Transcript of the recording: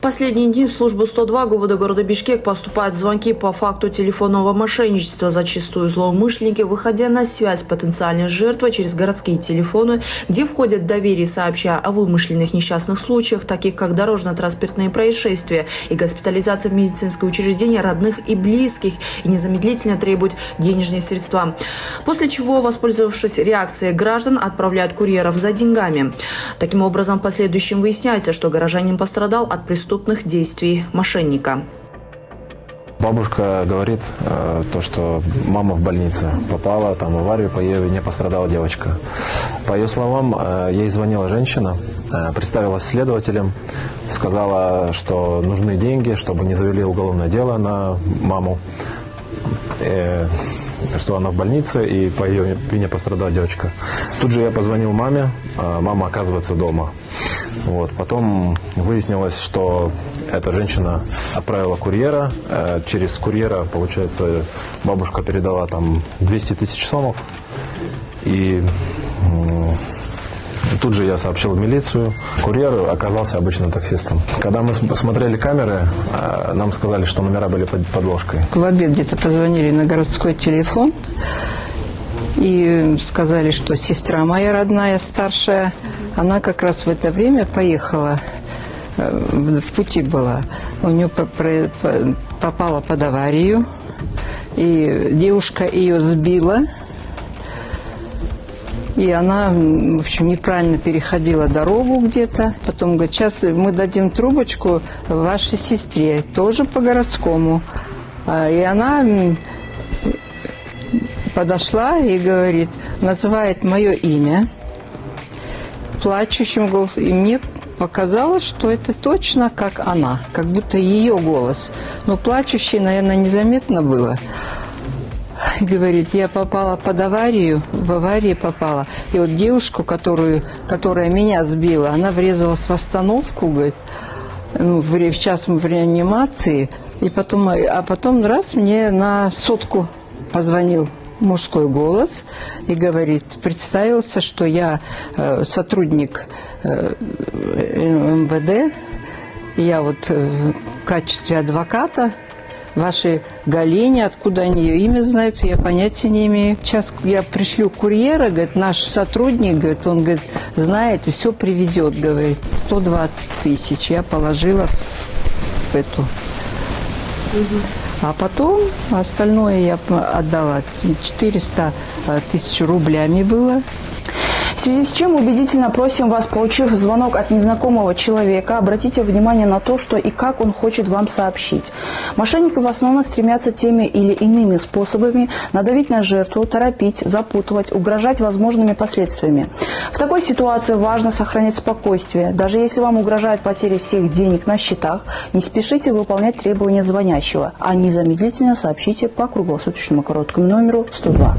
последние дни в службу 102 ГУВД города Бишкек поступают звонки по факту телефонного мошенничества. Зачастую злоумышленники, выходя на связь с потенциальной жертвой через городские телефоны, где входят в доверие, сообщая о вымышленных несчастных случаях, таких как дорожно-транспортные происшествия и госпитализация в медицинское учреждение родных и близких, и незамедлительно требуют денежные средства. После чего, воспользовавшись реакцией граждан, отправляют курьеров за деньгами. Таким образом, в последующем выясняется, что горожанин пострадал от преступных действий мошенника. Бабушка говорит, то, что мама в больнице попала там, в аварию, по ее вине пострадала девочка. По ее словам, ей звонила женщина, представилась следователем, сказала, что нужны деньги, чтобы не завели уголовное дело на маму, что она в больнице и по ее вине пострадала девочка. Тут же я позвонил маме, мама оказывается дома. Вот. Потом выяснилось, что эта женщина отправила курьера. Через курьера, получается, бабушка передала там 200 тысяч сомов. И тут же я сообщил в милицию. Курьер оказался обычным таксистом. Когда мы посмотрели камеры, нам сказали, что номера были под ложкой. В обед где-то позвонили на городской телефон и сказали, что сестра моя родная, старшая, она как раз в это время поехала, в пути была. У нее попала под аварию, и девушка ее сбила. И она, в общем, неправильно переходила дорогу где-то. Потом говорит, сейчас мы дадим трубочку вашей сестре, тоже по городскому. И она подошла и говорит, называет мое имя плачущим голосом. И мне показалось, что это точно как она, как будто ее голос. Но плачущей, наверное, незаметно было. И говорит, я попала под аварию, в аварию попала. И вот девушку, которая меня сбила, она врезалась в остановку, говорит, сейчас мы в реанимации. И потом раз мне на сотку позвонил мужской голос и говорит, представился, что я сотрудник МВД, я вот в качестве адвоката вашей Галине, откуда они ее имя знают, я понятия не имею. Сейчас я пришлю курьера, говорит, наш сотрудник, говорит, он, говорит, знает и все привезет, говорит, 120 тысяч я положила в эту. А потом остальное я отдала. 400 тысяч рублями было. В связи с чем убедительно просим вас, получив звонок от незнакомого человека, обратите внимание на то, что и как он хочет вам сообщить. Мошенники в основном стремятся теми или иными способами надавить на жертву, торопить, запутывать, угрожать возможными последствиями. В такой ситуации важно сохранять спокойствие. Даже если вам угрожает потеря всех денег на счетах, не спешите выполнять требования звонящего, а незамедлительно сообщите по круглосуточному короткому номеру 102.